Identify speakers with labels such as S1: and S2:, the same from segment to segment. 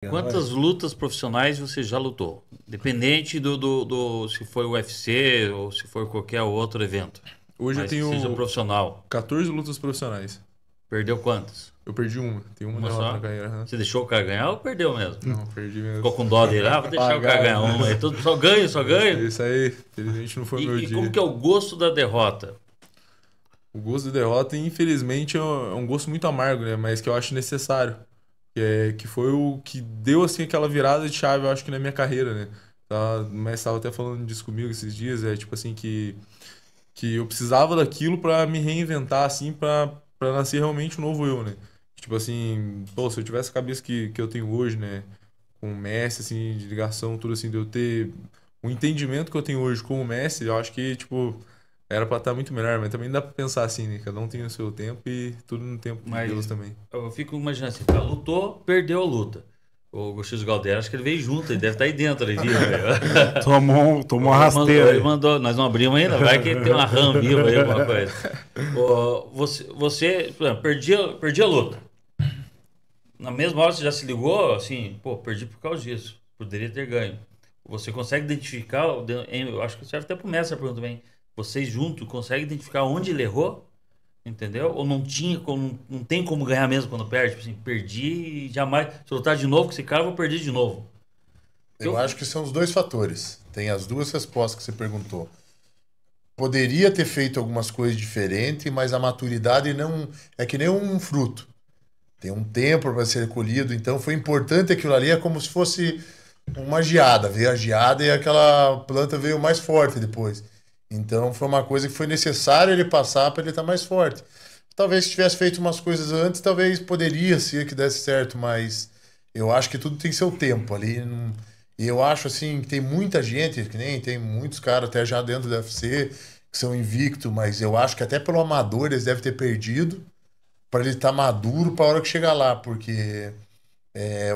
S1: Quantas lutas profissionais você já lutou? Independente do se foi o UFC ou se for qualquer outro evento.
S2: Hoje eu
S1: Mas que seja
S2: tenho
S1: profissional.
S2: 14 lutas profissionais.
S1: Perdeu quantas?
S2: Eu perdi uma. Tem uma
S1: Uma
S2: derrota
S1: só?
S2: na carreira. Né?
S1: Você deixou o cara ganhar ou perdeu mesmo?
S2: Não, perdi mesmo.
S1: Ficou com dó dele. Ah, vou deixar o cara ganhar uma. É tudo, só ganho, só ganho.
S2: Isso aí, felizmente não foi meu
S1: E
S2: dia.
S1: como que é o gosto da derrota?
S2: O gosto da derrota, infelizmente, é um gosto muito amargo, né? Mas que eu acho necessário. Que foi o que deu, assim, aquela virada de chave, eu acho que na minha carreira, né? Mas tava até falando disso comigo esses dias, tipo assim, que eu precisava daquilo pra me reinventar, assim, pra nascer realmente um novo eu, né? Tipo assim, pô, se eu tivesse a cabeça que eu tenho hoje, né? Com o Messi, assim, de ligação, tudo assim, de eu ter o entendimento que eu tenho hoje com o Messi, eu acho que, tipo, era pra estar muito melhor, mas também dá pra pensar assim, né? Cada um tem o seu tempo e tudo no tempo de Deus
S1: Mas
S2: também.
S1: eu fico imaginando assim, cara, lutou, perdeu a luta. O Gostioso Galdera, acho que ele veio junto, ele deve estar aí dentro, ele viu, velho.
S3: Tomou uma rasteira.
S1: Ele mandou, nós não abrimos ainda, vai que tem uma RAM viva aí, alguma coisa. Por exemplo, perdi a luta. Na mesma hora você já se ligou, assim, pô, perdi por causa disso. Poderia ter ganho. Você consegue identificar, eu acho que serve até pro Messi a pergunta também. Vocês juntos conseguem identificar onde ele errou? Entendeu? Ou não tinha como, não tem como ganhar mesmo quando perde? Tipo assim, perdi e jamais. Se eu lutar de novo com esse cara, eu vou perder de novo.
S4: Eu acho que são os dois fatores. Tem as duas respostas que você perguntou. Poderia ter feito algumas coisas diferentes, mas a maturidade não é que nem um fruto. Tem um tempo para ser colhido, então foi importante aquilo ali, é como se fosse uma geada. Veio a geada e aquela planta veio mais forte depois. Então foi uma coisa que foi necessário ele passar para ele estar mais forte. Talvez se tivesse feito umas coisas antes, talvez poderia ser que desse certo, mas eu acho que tudo tem seu tempo ali. E eu acho assim que tem muita gente, que nem tem muitos caras até já dentro do UFC que são invictos, mas eu acho que até pelo amador eles devem ter perdido para ele estar maduro para a hora que chegar lá, porque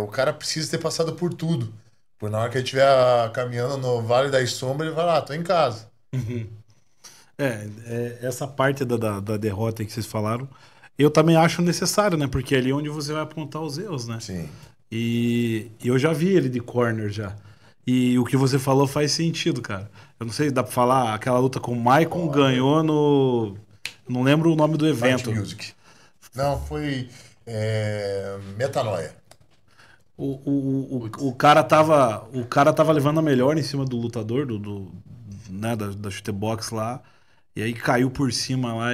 S4: o cara precisa ter passado por tudo. Por na hora que ele estiver caminhando no Vale das Sombras, ele vai lá, tô em casa.
S3: Essa parte da derrota que vocês falaram, eu também acho necessário, né? Porque é ali onde você vai apontar os erros, né?
S4: Sim.
S3: E eu já vi ele de corner já. E o que você falou faz sentido, cara. Eu não sei se dá pra falar, aquela luta com o Maicon ganhou no... Não lembro o nome do evento.
S4: Fight Music. Não, foi Metanoia.
S3: O cara tava levando a melhor em cima do lutador né, da chutebox lá. E aí caiu por cima lá.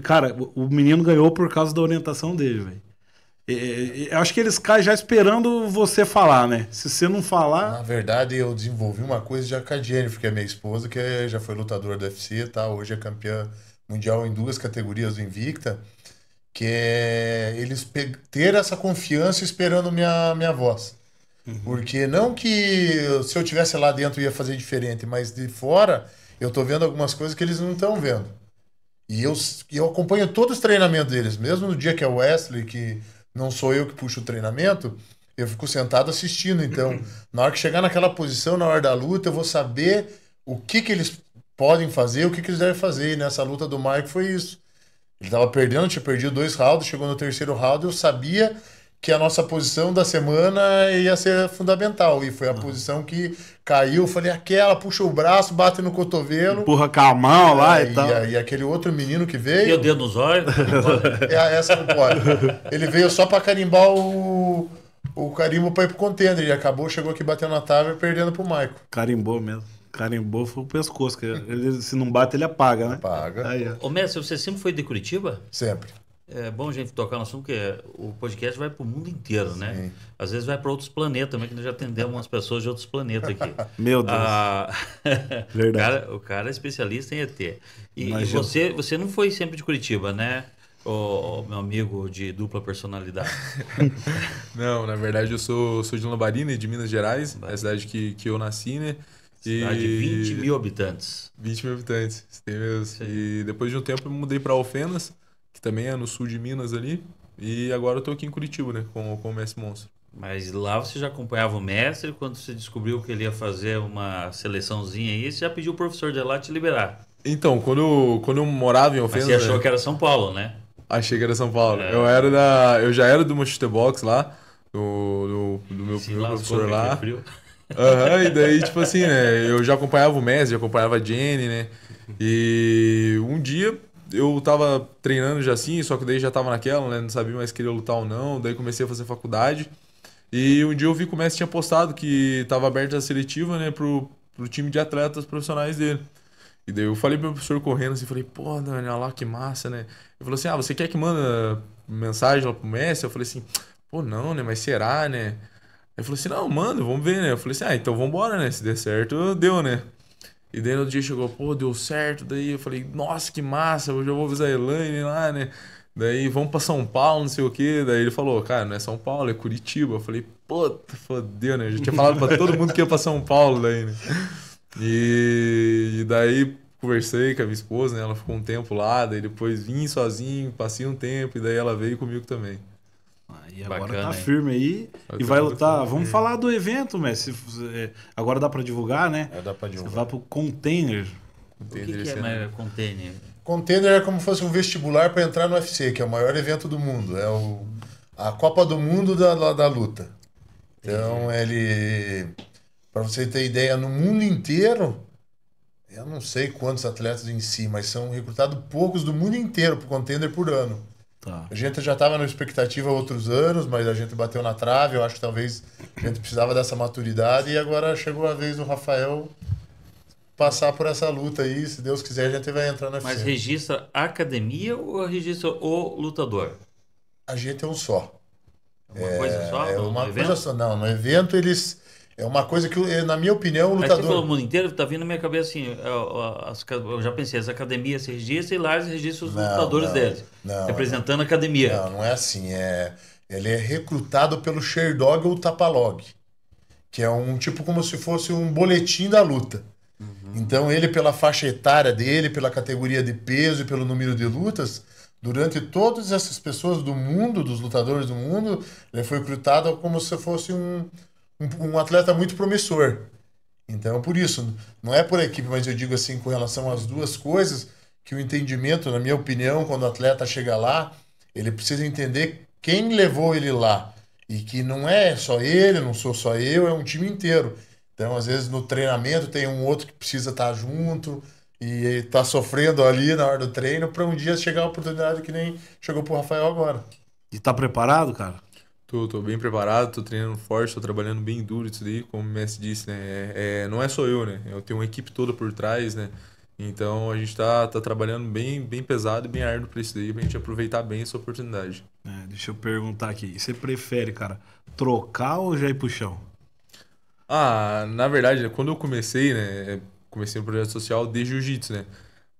S3: Cara, o menino ganhou por causa da orientação dele, velho. Eu acho que eles caem já esperando você falar, né? Se você não falar.
S4: Na verdade, eu desenvolvi uma coisa já com a Jennifer, que é minha esposa, que já foi lutadora do UFC, tá? Hoje é campeã mundial em 2 categorias do Invicta, que é eles ter essa confiança esperando minha voz. Porque não que se eu tivesse lá dentro ia fazer diferente, mas de fora eu tô vendo algumas coisas que eles não estão vendo. E eu acompanho todos os treinamentos deles, mesmo no dia que é o Wesley, que não sou eu que puxo o treinamento, eu fico sentado assistindo. Então, na hora que chegar naquela posição, na hora da luta, eu vou saber o que eles podem fazer, o que eles devem fazer. E nessa luta do Mike foi isso. Ele tava perdendo, tinha perdido 2 rounds, chegou no 3º round, eu sabia que a nossa posição da semana ia ser fundamental. E foi a posição que caiu. Eu falei, aquela, puxa o braço, bate no cotovelo.
S3: Empurra com a mão lá e tal.
S4: E aquele outro menino que veio...
S1: E o dedo nos olhos?
S4: Essa não pode. Ele veio só pra carimbar o carimbo pra ir pro contender. E acabou, chegou aqui batendo na tábua e perdendo pro Michael.
S3: Carimbou mesmo. Carimbou foi o pescoço. Ele, se não bate, ele apaga, né?
S4: Apaga.
S3: Aí,
S1: Ô, Messi, você sempre foi de Curitiba?
S4: Sempre.
S1: É bom a gente tocar no assunto, porque o podcast vai pro mundo inteiro, né?
S4: Sim.
S1: Às vezes vai para outros planetas também, que nós já atendemos umas pessoas de outros planetas aqui.
S3: Meu Deus. Verdade.
S1: O cara é especialista em ET. E
S3: Imagina.
S1: você não foi sempre de Curitiba, né? O meu amigo de dupla personalidade.
S2: Não, na verdade eu sou de Lambarina, de Minas Gerais, é a cidade que eu nasci, né?
S1: Cidade de 20 mil habitantes.
S2: 20 mil habitantes, tem mesmo. E depois de um tempo eu me mudei para Alfenas, que também é no sul de Minas ali. E agora eu tô aqui em Curitiba, né? Com o Mestre Monstro.
S1: Mas lá você já acompanhava o mestre, quando você descobriu que ele ia fazer uma seleçãozinha aí, você já pediu o professor de lá te liberar.
S2: Então, quando eu morava em
S1: Mas
S2: Alfenas...
S1: você achou que era São Paulo, né?
S2: Achei que era São Paulo.
S1: É.
S2: Eu já era do meu chutebox lá, do meu
S1: Se
S2: primeiro
S1: lascou,
S2: professor lá.
S1: que frio.
S2: Aham, e daí, tipo assim, né? Eu já acompanhava o Messi, já acompanhava a Jenny, né? E um dia eu tava treinando já assim, só que daí já tava naquela, né? Não sabia mais se queria lutar ou não. Daí comecei a fazer faculdade. E um dia eu vi que o Messi tinha postado que tava aberta a seletiva, né? Pro time de atletas profissionais dele. E daí eu falei pro meu professor correndo assim, falei, pô, Daniel, olha lá que massa, né? Ele falou assim, você quer que manda mensagem lá pro Messi? Eu falei assim, pô, não, né? Mas será, né? Ele falou assim, não, mano, vamos ver, né? Eu falei assim, então vambora, né? Se der certo, deu, né? E daí no outro dia chegou, pô, deu certo. Daí eu falei, nossa, que massa, hoje eu vou avisar a Elaine lá, né? Daí vamos pra São Paulo, não sei o quê. Daí ele falou, cara, não é São Paulo, é Curitiba. Eu falei, puta, fodeu, né? Eu já tinha falado pra todo mundo que ia pra São Paulo daí, né? E daí conversei com a minha esposa, né? Ela ficou um tempo lá, daí depois vim sozinho, passei um tempo, e daí ela veio comigo também.
S3: E agora
S1: Bacana,
S3: tá
S1: hein?
S3: firme aí
S2: Vai
S3: e
S2: ter
S3: vai
S2: tudo
S3: lutar.
S2: firme.
S3: Vamos falar do evento, Messi. Agora dá pra divulgar, né?
S4: Dá pra
S3: Você
S4: divulgar.
S3: vai pro Container.
S1: O que é mais container?
S4: Container é como se fosse um vestibular para entrar no UFC, que é o maior evento do mundo. É a Copa do Mundo da luta. Então, para você ter ideia, no mundo inteiro, eu não sei quantos atletas em si, mas são recrutados poucos do mundo inteiro para o Contender por ano.
S3: Tá.
S4: A gente já estava na expectativa há outros anos, mas a gente bateu na trave. Eu acho que talvez a gente precisava dessa maturidade e agora chegou a vez do Rafael passar por essa luta aí. Se Deus quiser, a gente vai entrar na
S1: Mas
S4: UFC.
S1: registra a academia ou registra o lutador?
S4: A gente é um só.
S1: Uma coisa só?
S4: É
S1: no
S4: uma
S1: evento?
S4: coisa só. Não, no evento eles... É uma coisa que, na minha opinião, o
S1: Aí você falou o
S4: lutador...
S1: mundo inteiro, tá vindo na minha cabeça assim, eu já pensei, as academias se registram e lá eles registram os
S4: Não,
S1: lutadores
S4: não,
S1: deles,
S4: não,
S1: representando a academia.
S4: Não, não é assim. Ele é recrutado pelo Sherdog ou Tapalog, que é um tipo como se fosse um boletim da luta. Então ele, pela faixa etária dele, pela categoria de peso e pelo número de lutas, durante todas essas pessoas do mundo, dos lutadores do mundo, ele foi recrutado como se fosse um atleta muito promissor. Então, por isso, não é por equipe, mas eu digo assim, com relação às duas coisas, que o entendimento, na minha opinião, quando o atleta chega lá, ele precisa entender quem levou ele lá. E que não é só ele, não sou só eu, é um time inteiro. Então, às vezes, no treinamento tem um outro que precisa estar junto e está sofrendo ali na hora do treino para um dia chegar a oportunidade que nem chegou pro Rafael agora.
S3: E tá preparado, cara?
S2: Tô bem preparado, tô treinando forte, tô trabalhando bem duro isso daí, como o Messi disse, né? Não é só eu, né? Eu tenho uma equipe toda por trás, né? Então a gente tá trabalhando bem pesado e bem árduo pra isso daí, pra gente aproveitar bem essa oportunidade.
S3: Deixa eu perguntar aqui. Você prefere, cara, trocar ou já ir pro chão?
S2: Na verdade, né, quando eu comecei, né? Comecei no projeto social de jiu-jitsu, né?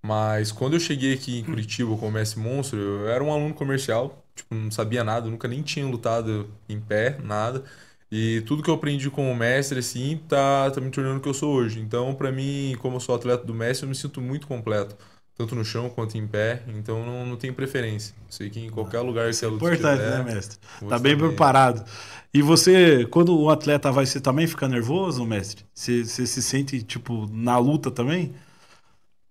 S2: Mas quando eu cheguei aqui em Curitiba com o Messi Monstro, eu era um aluno comercial, tipo, não sabia nada, nunca nem tinha lutado em pé, nada. E tudo que eu aprendi com o mestre, assim, tá me tornando o que eu sou hoje. Então, pra mim, como eu sou atleta do mestre, eu me sinto muito completo. Tanto no chão quanto em pé, então não tenho preferência. Sei que em qualquer lugar que a luta
S3: Importante,
S2: estiver,
S3: né, mestre?
S2: vou
S3: Tá
S2: estar
S3: bem
S2: bem.
S3: preparado. E você, quando o atleta vai, você também fica nervoso, mestre? Você se sente, tipo, na luta também?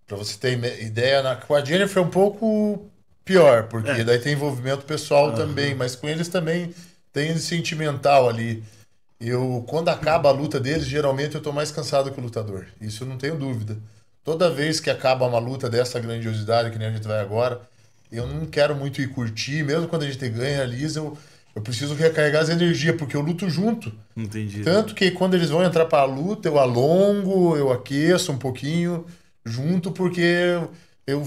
S4: Para você ter ideia, com a Jennifer é um pouco pior, porque daí tem envolvimento pessoal também, mas com eles também tem esse sentimental ali. Quando acaba a luta deles, geralmente eu tô mais cansado que o lutador. Isso eu não tenho dúvida. Toda vez que acaba uma luta dessa grandiosidade, que nem a gente vai agora, eu não quero muito ir curtir, mesmo quando a gente ganha ali, eu preciso recarregar as energias, porque eu luto junto.
S3: Entendi.
S4: Tanto que quando eles vão entrar para a luta, eu alongo, eu aqueço um pouquinho junto, porque eu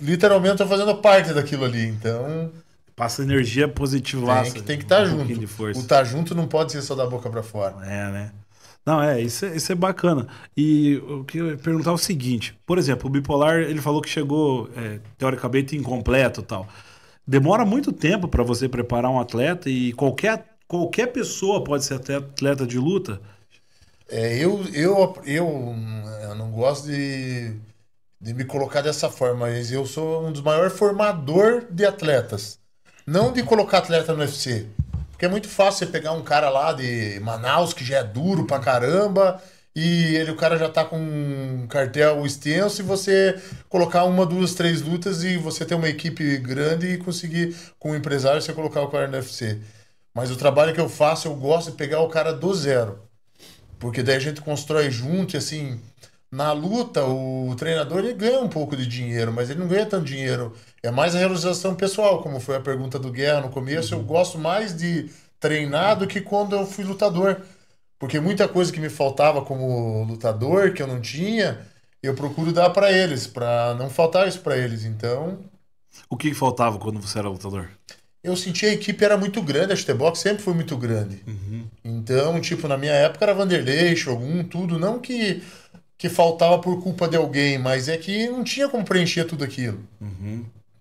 S4: literalmente tô fazendo parte daquilo ali. Então,
S3: Passa energia positiva.
S4: tem que estar
S3: um pouquinho
S4: junto.
S3: de força.
S4: O estar junto não pode ser só da boca para fora.
S3: Né? Não, isso é bacana. E o que eu ia perguntar é o seguinte, por exemplo, o bipolar, ele falou que chegou, teoricamente, incompleto e tal. Demora muito tempo para você preparar um atleta e qualquer pessoa pode ser até atleta de luta?
S4: Eu não gosto de me colocar dessa forma, mas eu sou um dos maiores formadores de atletas. Não de colocar atleta no UFC. Porque é muito fácil você pegar um cara lá de Manaus, que já é duro pra caramba, e o cara já tá com um cartel extenso, e você colocar 1, 2, 3 lutas, e você ter uma equipe grande e conseguir, com um empresário, você colocar o cara no UFC. Mas o trabalho que eu faço, eu gosto de pegar o cara do zero. Porque daí a gente constrói junto e assim, na luta, o treinador ele ganha um pouco de dinheiro, mas ele não ganha tanto dinheiro. É mais a realização pessoal, como foi a pergunta do Guerra no começo. Eu gosto mais de treinar do que quando eu fui lutador. Porque muita coisa que me faltava como lutador, que eu não tinha, eu procuro dar para eles, para não faltar isso para eles. Então,
S3: O que faltava quando você era lutador?
S4: eu senti a equipe era muito grande, a Chutebox sempre foi muito grande. Então, tipo, na minha época era Vanderlei, Shogun, tudo. Não que faltava por culpa de alguém, mas é que não tinha como preencher tudo aquilo.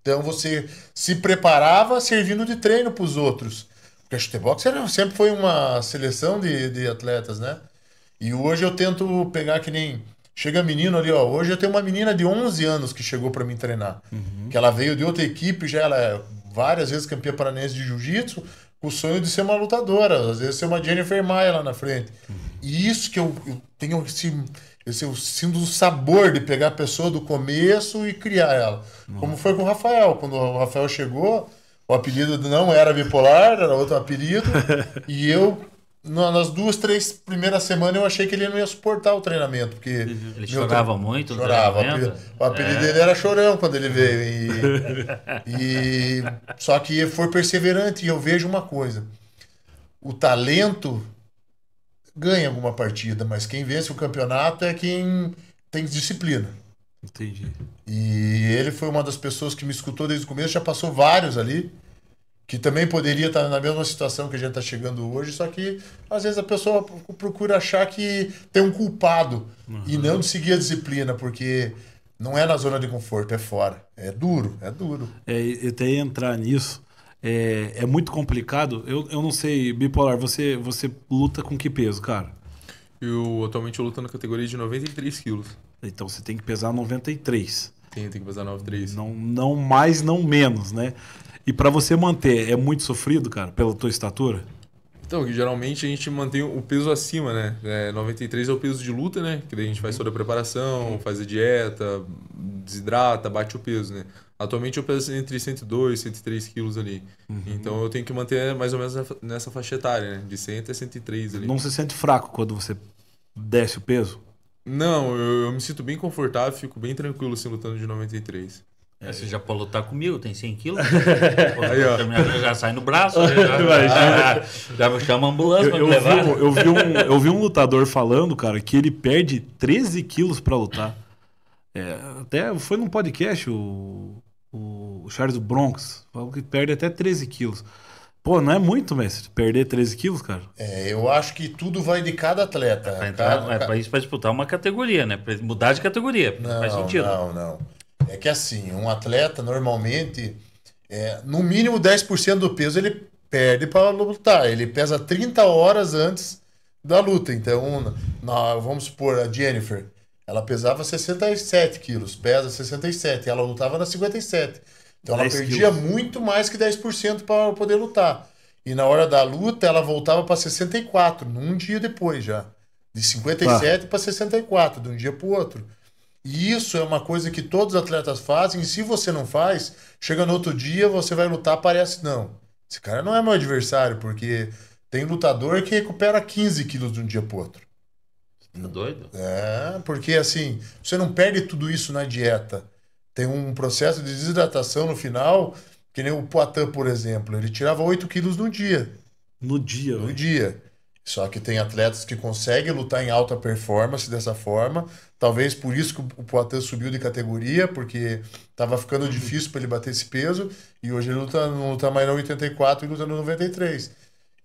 S4: Então você se preparava servindo de treino para os outros. Porque a Chutebox sempre foi uma seleção de atletas, né? E hoje eu tento pegar que nem... Chega menino ali, ó. Hoje eu tenho uma menina de 11 anos que chegou para mim treinar. Que ela veio de outra equipe, já ela é várias vezes campeã paranaense de jiu-jitsu, com o sonho de ser uma lutadora, às vezes ser uma Jennifer Maia lá na frente. E isso que eu tenho eu sinto o sabor de pegar a pessoa do começo e criar ela. Como foi com o Rafael. Quando o Rafael chegou, o apelido não era bipolar, era outro apelido. E eu, nas 2, 3 primeiras semanas, eu achei que ele não ia suportar o treinamento. Porque
S1: Ele chorava muito no
S4: chorava.
S1: treinamento?
S4: O apelido dele era Chorão quando ele veio. Só que ele foi perseverante. E eu vejo uma coisa. O talento ganha alguma partida, mas quem vence o campeonato é quem tem disciplina.
S3: Entendi.
S4: E ele foi uma das pessoas que me escutou desde o começo, já passou vários ali, que também poderia estar na mesma situação que a gente está chegando hoje, só que às vezes a pessoa procura achar que tem um culpado e não de seguir a disciplina, porque não é na zona de conforto, é fora. É duro, é duro.
S3: Eu até ia entrar nisso. É muito complicado. Eu não sei, Bipolar, você luta com que peso, cara?
S2: Atualmente eu luto na categoria de 93 quilos.
S3: Então você tem que pesar 93.
S2: Tem que pesar 93.
S3: Não mais, não menos, né? E pra você manter, é muito sofrido, cara, pela tua estatura?
S2: Então, geralmente a gente mantém o peso acima, né? 93 é o peso de luta, né? Que daí a gente faz toda a preparação, faz a dieta, desidrata, bate o peso, né? Atualmente eu peso entre 102 e 103 quilos ali. Então eu tenho que manter mais ou menos nessa faixa etária, né? De 100 até 103 ali.
S3: Não se sente fraco quando você desce o peso?
S2: Não, eu me sinto bem confortável, fico bem tranquilo assim lutando de 93.
S1: Você já pode lutar comigo, tem 100 quilos.
S2: Aí, ó.
S1: Já sai no braço, já me chama a ambulância pra me levar.
S3: Eu vi um lutador falando, cara, que ele perde 13 quilos pra lutar. Até foi num podcast, o Charles Bronx falou que perde até 13 quilos. Pô, não é muito, mestre, perder 13 quilos, cara?
S4: Eu acho que tudo vai de cada atleta.
S1: Pra entrar, pra isso, pra disputar uma categoria, né? Pra mudar de categoria.
S4: Não,
S1: faz sentido.
S4: Não. É que assim, um atleta normalmente, no mínimo 10% do peso ele perde para lutar. Ele pesa 30 horas antes da luta. Então, vamos supor, a Jennifer, ela pesava 67 quilos, pesa 67, ela lutava na 57. Então ela perdia muito mais que 10% para poder lutar. E na hora da luta ela voltava para 64, num dia depois já. De 57 para 64, de um dia para o outro. E isso é uma coisa que todos os atletas fazem, e se você não faz, chega no outro dia, você vai lutar, parece não. Esse cara não é meu adversário, porque tem lutador que recupera 15 quilos de um dia pro outro.
S1: Tá doido?
S4: Porque assim, você não perde tudo isso na dieta. Tem um processo de desidratação no final, que nem o Poatan, por exemplo. Ele tirava 8 quilos no dia.
S3: No dia,
S4: No dia. Só que tem atletas que conseguem lutar em alta performance dessa forma. Talvez por isso que o Poatan subiu de categoria, porque estava ficando difícil para ele bater esse peso. E hoje ele não luta mais no 84 e luta no 93.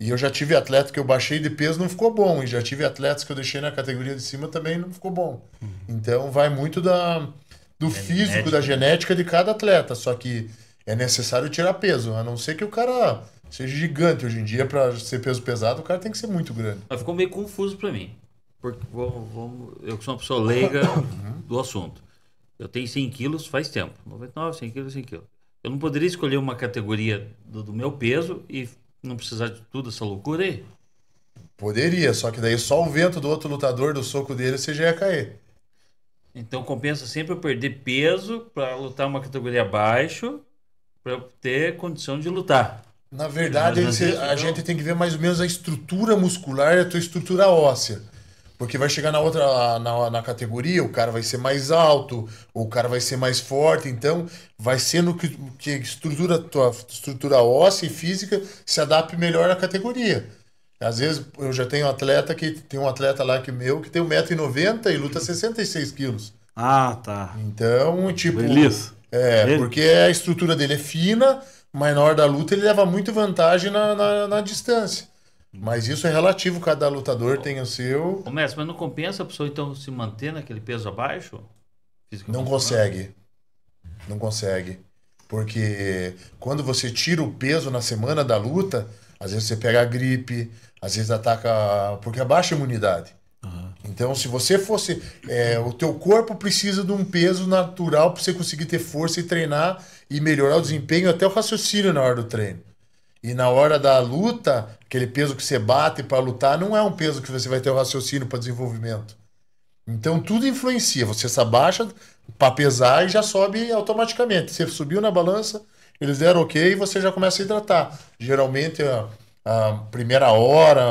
S4: E eu já tive atleta que eu baixei de peso, não ficou bom. E já tive atletas que eu deixei na categoria de cima, também não ficou bom. Então vai muito do físico, da genética de cada atleta. Só que é necessário tirar peso. A não ser que o cara seja gigante. Hoje em dia, para ser peso pesado, o cara tem que ser muito grande.
S1: Mas ficou meio confuso para mim. Porque eu que sou uma pessoa leiga do assunto. Eu tenho 100 quilos faz tempo. 99, 100 quilos, 100 quilos. Eu não poderia escolher uma categoria do meu peso e não precisar de tudo essa loucura aí?
S4: Poderia, só que daí só o vento do outro lutador, do soco dele, você já ia cair.
S1: Então compensa sempre eu perder peso para lutar uma categoria abaixo para eu ter condição de lutar.
S4: Na verdade,
S1: Mas isso,
S4: a
S1: então-
S4: gente tem que ver mais ou menos a estrutura muscular e a tua estrutura óssea. Porque vai chegar na outra, na categoria, o cara vai ser mais alto, ou o cara vai ser mais forte, então vai sendo que a estrutura, tua estrutura óssea e física se adapte melhor à categoria. Às vezes eu já tenho um atleta lá que tem 1,90 m e luta 66 quilos.
S3: Ah, tá.
S4: Então, tipo.
S3: Beleza. Ele?
S4: Porque a estrutura dele é fina, mas na hora da luta ele leva muito vantagem na distância. Mas isso é relativo, cada lutador tem o seu.
S1: Ô, mestre, mas não compensa a pessoa então se manter naquele peso abaixo?
S4: Não consegue. Não consegue. Porque quando você tira o peso na semana da luta, às vezes você pega a gripe, às vezes ataca. Porque é baixa a imunidade. Então, se você fosse. O teu corpo precisa de um peso natural para você conseguir ter força e treinar e melhorar o desempenho, até o raciocínio na hora do treino. E na hora da luta, aquele peso que você bate para lutar não é um peso que você vai ter o raciocínio para desenvolvimento. Então tudo influencia. Você se abaixa para pesar e já sobe automaticamente. Você subiu na balança, eles deram ok e você já começa a hidratar. Geralmente a primeira hora,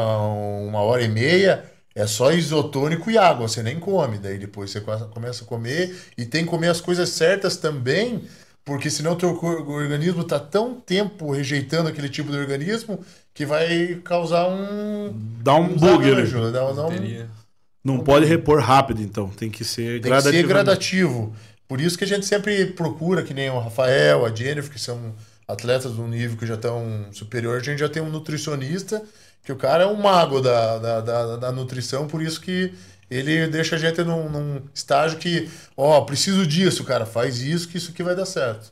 S4: 1h30, é só isotônico e água. Você nem come. Daí depois você começa a comer e tem que comer as coisas certas também. Porque senão o teu organismo está tão tempo rejeitando aquele tipo de organismo que vai causar
S3: Dá um bug ali.
S4: desarranjo,
S3: Não pode repor rápido, então. Tem que ser
S4: tem que ser gradativo. Por isso que a gente sempre procura, que nem o Rafael, a Jennifer, que são atletas de um nível que já estão superior, a gente já tem um nutricionista, que o cara é um mago da nutrição, por isso que ele deixa a gente num estágio que, preciso disso, cara, faz isso, que isso aqui vai dar certo.